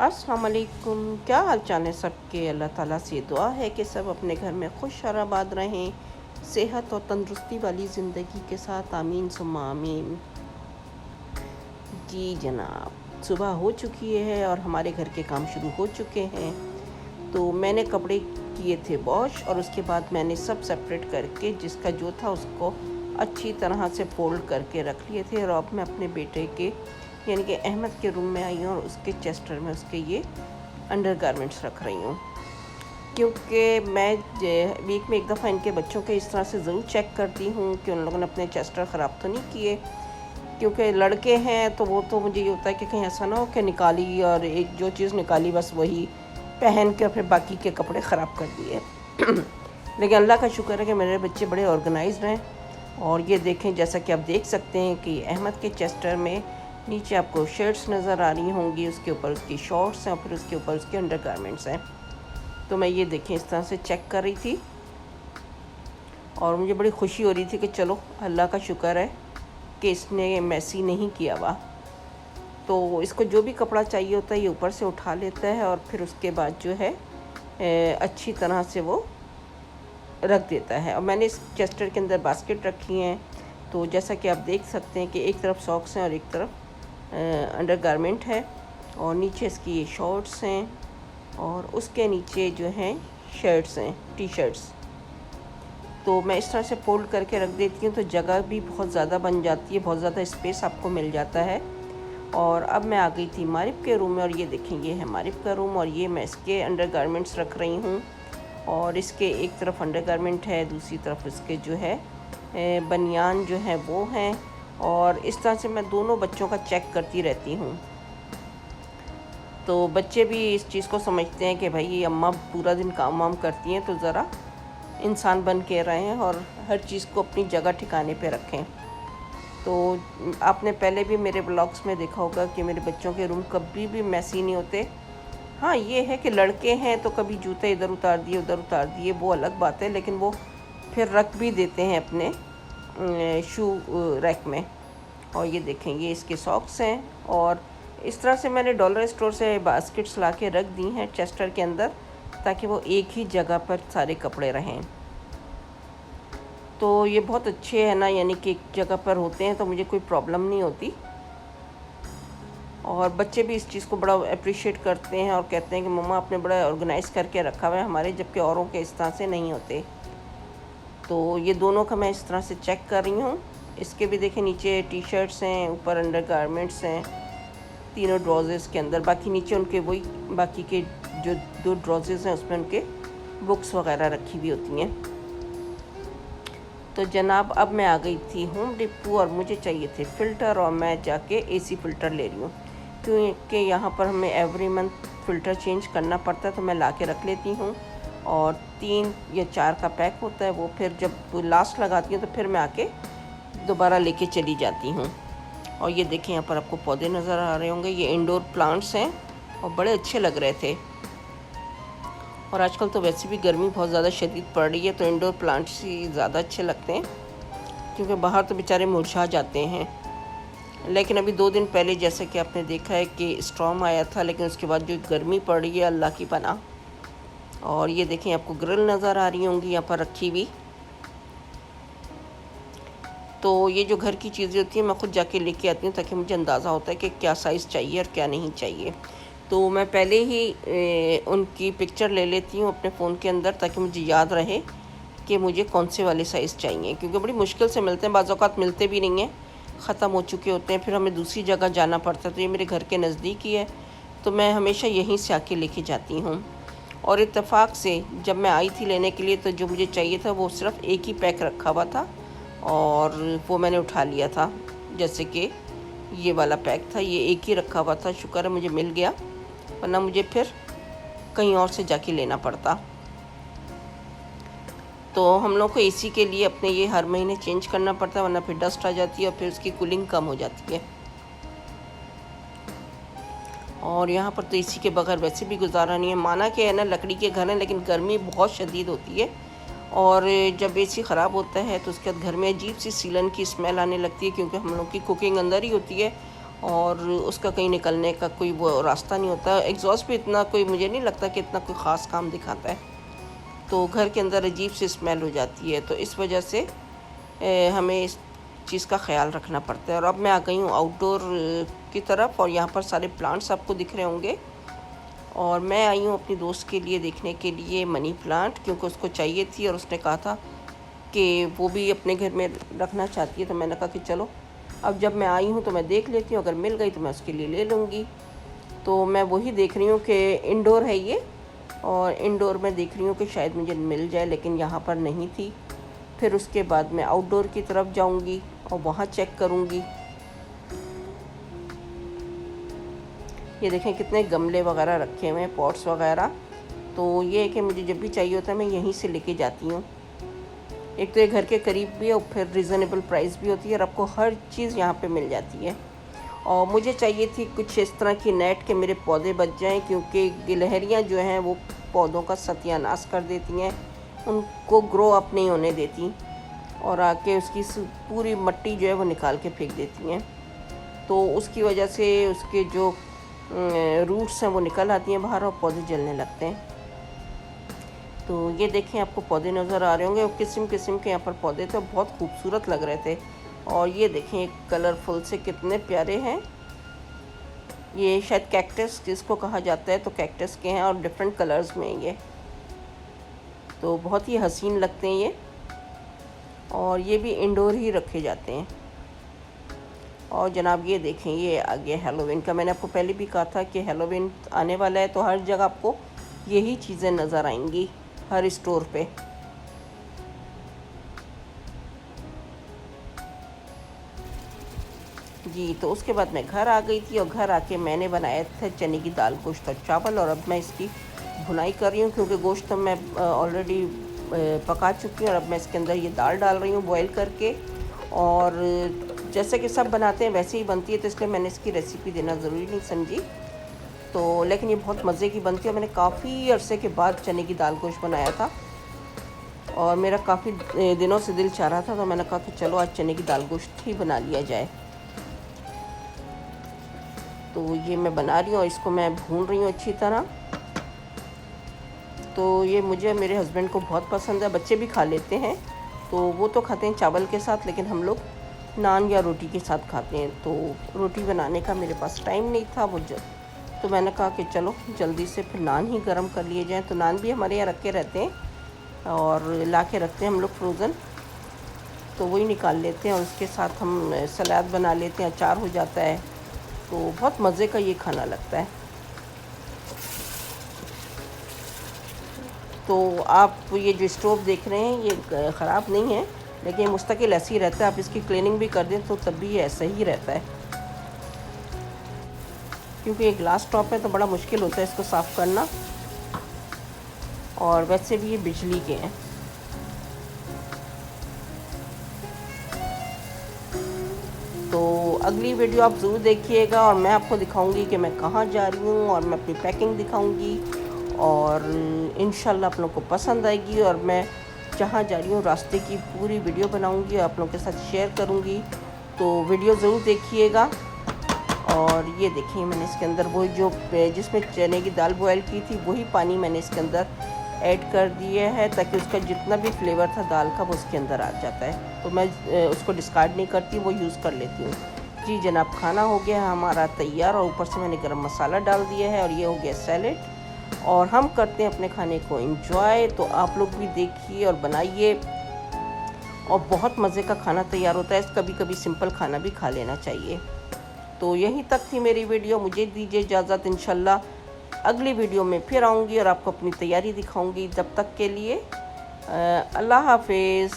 अस्सलाम वालेकुम। क्या हाल चाल है सबके। अल्लाह ताला से दुआ है कि सब अपने घर में खुश और आबाद रहें, सेहत और तंदुरुस्ती वाली ज़िंदगी के साथ। आमीन सुम्मा आमीन। जी जनाब, सुबह हो चुकी है और हमारे घर के काम शुरू हो चुके हैं। तो मैंने कपड़े किए थे वॉश और उसके बाद मैंने सब सेपरेट करके जिसका जो था उसको अच्छी तरह से फोल्ड करके रख लिए थे। और अब मैं अपने बेटे के यानी कि अहमद के रूम में आई हूँ और उसके चेस्टर में उसके ये अंडर गारमेंट्स रख रही हूँ, क्योंकि मैं वीक में एक दफ़ा इनके बच्चों के इस तरह से ज़रूर चेक करती हूँ कि उन लोगों ने अपने चेस्टर ख़राब तो नहीं किए। क्योंकि लड़के हैं तो वो तो मुझे ये होता है कि कहीं ऐसा ना हो कि निकाली और एक जो चीज़ निकाली बस वही पहन के और फिर बाकी के कपड़े ख़राब कर दिए। लेकिन अल्लाह का शुक्र है कि मेरे बच्चे बड़े ऑर्गेनाइज्ड हैं। और ये देखें, जैसा कि आप देख सकते हैं कि अहमद के चेस्टर में नीचे आपको शर्ट्स नज़र आ रही होंगी, उसके ऊपर उसकी शॉर्ट्स हैं और फिर उसके ऊपर उसके अंडर गारमेंट्स हैं। तो मैं ये देखें इस तरह से चेक कर रही थी और मुझे बड़ी खुशी हो रही थी कि चलो अल्लाह का शुक्र है कि इसने मैसी नहीं किया हुआ। तो इसको जो भी कपड़ा चाहिए होता है ये ऊपर से उठा लेता है और फिर उसके बाद जो है अच्छी तरह से वो रख देता है। और मैंने इस चेस्टर के अंदर बास्केट रखी हैं। तो जैसा कि आप देख सकते हैं कि एक तरफ सॉक्स हैं और एक तरफ अंडर गारमेंट है और नीचे इसकी ये शॉर्ट्स हैं और उसके नीचे जो हैं शर्ट्स हैं, टी शर्ट्स। तो मैं इस तरह से फोल्ड करके रख देती हूँ तो जगह भी बहुत ज़्यादा बन जाती है, बहुत ज़्यादा स्पेस आपको मिल जाता है। और अब मैं आ गई थी मारिफ के रूम में और ये देखें ये है मारिफ का रूम और ये मैं इसके अंडर गारमेंट्स रख रही हूँ। और इसके एक तरफ अंडर गारमेंट है, दूसरी तरफ इसके जो है बनियान जो है वो हैं। और इस तरह से मैं दोनों बच्चों का चेक करती रहती हूँ। तो बच्चे भी इस चीज़ को समझते हैं कि भाई अम्मा पूरा दिन काम वाम करती हैं तो ज़रा इंसान बन के रहें और हर चीज़ को अपनी जगह ठिकाने पे रखें। तो आपने पहले भी मेरे ब्लॉग्स में देखा होगा कि मेरे बच्चों के रूम कभी भी मैसी नहीं होते। हाँ, ये है कि लड़के हैं तो कभी जूते इधर उतार दिए उधर उतार दिए, वो अलग बात है, लेकिन वो फिर रख भी देते हैं अपने शू रैक में। और ये देखें ये इसके सॉक्स हैं और इस तरह से मैंने डॉलर स्टोर से बास्केट्स ला के रख दी हैं चेस्टर के अंदर ताकि वो एक ही जगह पर सारे कपड़े रहें। तो ये बहुत अच्छे हैं ना, यानी कि एक जगह पर होते हैं तो मुझे कोई प्रॉब्लम नहीं होती। और बच्चे भी इस चीज़ को बड़ा अप्रिशिएट करते हैं और कहते हैं कि मम्मा आपने बड़ा ऑर्गेनाइज़ करके रखा हुआ है हमारे, जबकि औरों के इस तरह से नहीं होते। तो ये दोनों का मैं इस तरह से चेक कर रही हूँ। इसके भी देखें नीचे टी शर्ट्स हैं, ऊपर अंडर गारमेंट्स हैं तीनों ड्रॉजेस के अंदर। बाकी नीचे उनके वही बाकी के जो दो ड्रॉजेस हैं उसमें उनके बुक्स वगैरह रखी हुई होती हैं। तो जनाब अब मैं आ गई थी होम डिपो और मुझे चाहिए थे फ़िल्टर और मैं जाके एसी फ़िल्टर ले रही हूँ, क्योंकि यहाँ पर हमें एवरी मंथ फ़िल्टर चेंज करना पड़ता है। तो मैं ला के रख लेती हूँ और 3 या 4 का पैक होता है, वो फिर जब लास्ट लगाती हूँ तो फिर मैं आके दोबारा लेके चली जाती हूँ। और ये देखें यहाँ पर आपको पौधे नज़र आ रहे होंगे, ये इंडोर प्लांट्स हैं और बड़े अच्छे लग रहे थे। और आजकल तो वैसे भी गर्मी बहुत ज़्यादा शदीद पड़ रही है तो इंडोर प्लांट्स ही ज़्यादा अच्छे लगते हैं, क्योंकि बाहर तो बेचारे मुरझा जाते हैं। लेकिन अभी 2 दिन पहले जैसे कि आपने देखा है कि स्टॉर्म आया था, लेकिन उसके बाद जो गर्मी पड़ रही है अल्लाह की पनाह। और ये देखें आपको ग्रिल नज़र आ रही होंगी यहाँ पर रखी हुई। तो ये जो घर की चीज़ें होती हैं मैं ख़ुद जाके लेके आती हूँ ताकि मुझे अंदाज़ा होता है कि क्या साइज़ चाहिए और क्या नहीं चाहिए। तो मैं पहले ही उनकी पिक्चर ले लेती हूँ अपने फ़ोन के अंदर ताकि मुझे याद रहे कि मुझे कौन से वाले साइज़ चाहिए, क्योंकि बड़ी मुश्किल से मिलते हैं, बाज़ औक़ात मिलते भी नहीं हैं, ख़त्म हो चुके होते हैं, फिर हमें दूसरी जगह जाना पड़ता है। तो ये मेरे घर के नज़दीक ही है तो मैं हमेशा यहीं से आके लेके जाती हूँ। और इत्तेफाक से जब मैं आई थी लेने के लिए तो जो मुझे चाहिए था वो सिर्फ़ एक ही पैक रखा हुआ था और वो मैंने उठा लिया था। जैसे कि ये वाला पैक था, ये एक ही रखा हुआ था, शुक्र है मुझे मिल गया, वरना मुझे फिर कहीं और से जाके लेना पड़ता। तो हम लोग को एसी के लिए अपने ये हर महीने चेंज करना पड़ता है, वरना फिर डस्ट आ जाती है और फिर उसकी कूलिंग कम हो जाती है। और यहाँ पर तो एसी के बगैर वैसे भी गुजारा नहीं है। माना कि है ना लकड़ी के घर हैं, लेकिन गर्मी बहुत शदीद होती है और जब एसी ख़राब होता है तो उसके बाद घर में अजीब सी सीलन की स्मेल आने लगती है, क्योंकि हम लोग की कुकिंग अंदर ही होती है और उसका कहीं निकलने का कोई वो रास्ता नहीं होता। एग्जॉस्ट भी इतना कोई मुझे नहीं लगता कि इतना कोई ख़ास काम दिखाता है, तो घर के अंदर अजीब सी स्मेल हो जाती है। तो इस वजह से हमें इस चीज़ का ख्याल रखना पड़ता है। और अब मैं आ गई हूँ आउटडोर की तरफ, और यहाँ पर सारे प्लांट्स आपको दिख रहे होंगे। और मैं आई हूँ अपनी दोस्त के लिए देखने के लिए मनी प्लांट, क्योंकि उसको चाहिए थी और उसने कहा था कि वो भी अपने घर में रखना चाहती है। तो मैंने कहा कि चलो अब जब मैं आई हूँ तो मैं देख लेती हूँ, अगर मिल गई तो मैं उसके लिए ले लूँगी। तो मैं वही देख रही हूँ कि इंडोर है ये, और इंडोर में देख रही हूँ कि शायद मुझे मिल जाए, लेकिन यहाँ पर नहीं थी। फिर उसके बाद मैं आउटडोर की तरफ जाऊँगी और वहाँ चेक करूँगी। ये देखें कितने गमले वगैरह रखे हुए हैं, पॉट्स वगैरह। तो ये है कि मुझे जब भी चाहिए होता है मैं यहीं से लेके जाती हूँ। एक तो ये घर के करीब भी है और फिर रिज़नेबल प्राइस भी होती है, और आपको हर चीज़ यहाँ पे मिल जाती है। और मुझे चाहिए थी कुछ इस तरह की नेट के मेरे पौधे बच जाएं, क्योंकि गिलहरियाँ जो हैं वो पौधों का सत्यानाश कर देती हैं, उनको ग्रो अप नहीं होने देती, और आके उसकी पूरी मिट्टी जो है वो निकाल के फेंक देती हैं। तो उसकी वजह से उसके जो रूट्स हैं वो निकल आती हैं बाहर और पौधे जलने लगते हैं। तो ये देखें आपको पौधे नज़र आ रहे होंगे, और किस्म किस्म के यहाँ पर पौधे थे, बहुत खूबसूरत लग रहे थे। और ये देखें कलरफुल से कितने प्यारे हैं। ये शायद कैक्टस जिसको कहा जाता है, तो कैक्टस के हैं और डिफरेंट कलर्स में ये, तो बहुत ही हसीन लगते हैं ये। और ये भी इंडोर ही रखे जाते हैं। और जनाब ये देखें ये आ गया हेलोवीन का। मैंने आपको पहले भी कहा था कि हेलोवीन आने वाला है, तो हर जगह आपको यही चीज़ें नज़र आएंगी, हर स्टोर पे। जी, तो उसके बाद मैं घर आ गई थी, और घर आके मैंने बनाया था चने की दाल, गोश्त और चावल। और अब मैं इसकी भुनाई कर रही हूँ, क्योंकि गोश्त तो मैं ऑलरेडी पका चुकी हूँ, और अब मैं इसके अंदर ये दाल डाल रही हूँ बॉईल करके। और जैसे कि सब बनाते हैं वैसे ही बनती है, तो इसलिए मैंने इसकी रेसिपी देना ज़रूरी नहीं समझी। तो लेकिन ये बहुत मज़े की बनती है। मैंने काफ़ी अरसे के बाद चने की दाल गोश्त बनाया था, और मेरा काफ़ी दिनों से दिल चाह रहा था, तो मैंने कहा कि चलो आज चने की दाल गोश्त ही बना लिया जाए। तो ये मैं बना रही हूँ, और इसको मैं भून रही हूँ अच्छी तरह। तो ये मुझे मेरे हस्बैंड को बहुत पसंद है, बच्चे भी खा लेते हैं। तो वो तो खाते हैं चावल के साथ, लेकिन हम लोग नान या रोटी के साथ खाते हैं। तो रोटी बनाने का मेरे पास टाइम नहीं था तो मैंने कहा कि चलो जल्दी से फिर नान ही गर्म कर लिए जाएँ। तो नान भी हमारे यहाँ रखे रहते हैं, और ला के रखते हैं हम लोग फ्रोज़न, तो वही निकाल लेते हैं, और उसके साथ हम सलाद बना लेते हैं, अचार हो जाता है। तो बहुत मज़े का ये खाना लगता है। तो आप ये जो स्टोव देख रहे हैं ये ख़राब नहीं है, लेकिन मुस्तकिल ऐसे ही रहता है। आप इसकी क्लीनिंग भी कर दें तो तब भी ये ऐसा ही रहता है, क्योंकि ये ग्लास टॉप है तो बड़ा मुश्किल होता है इसको साफ़ करना। और वैसे भी ये बिजली के हैं। तो अगली वीडियो आप ज़रूर देखिएगा, और मैं आपको दिखाऊंगी कि मैं कहाँ जा रही हूँ, और मैं अपनी पैकिंग दिखाऊंगी, और इंशाल्लाह आप लोगों को पसंद आएगी। और मैं जहाँ जा रही हूँ रास्ते की पूरी वीडियो बनाऊंगी, आप लोगों के साथ शेयर करूँगी। तो वीडियो ज़रूर देखिएगा। और ये देखिए मैंने इसके अंदर वो जो जिसमें चने की दाल बॉयल की थी वही पानी मैंने इसके अंदर ऐड कर दिया है, ताकि उसका जितना भी फ्लेवर था दाल का वो उसके अंदर आ जाता है। तो मैं उसको डिस्कार्ड नहीं करती, वो यूज़ कर लेती हूँ। जी जनाब, खाना हो गया हमारा तैयार, और ऊपर से मैंने गरम मसाला डाल दिया है, और ये हो गया सैलेड। और हम करते हैं अपने खाने को एंजॉय। तो आप लोग भी देखिए और बनाइए, और बहुत मज़े का खाना तैयार होता है। कभी कभी सिंपल खाना भी खा लेना चाहिए। तो यहीं तक थी मेरी वीडियो, मुझे दीजिए इजाज़त। इंशाल्लाह अगली वीडियो में फिर आऊँगी और आपको अपनी तैयारी दिखाऊँगी। जब तक के लिए अल्लाह हाफिज़।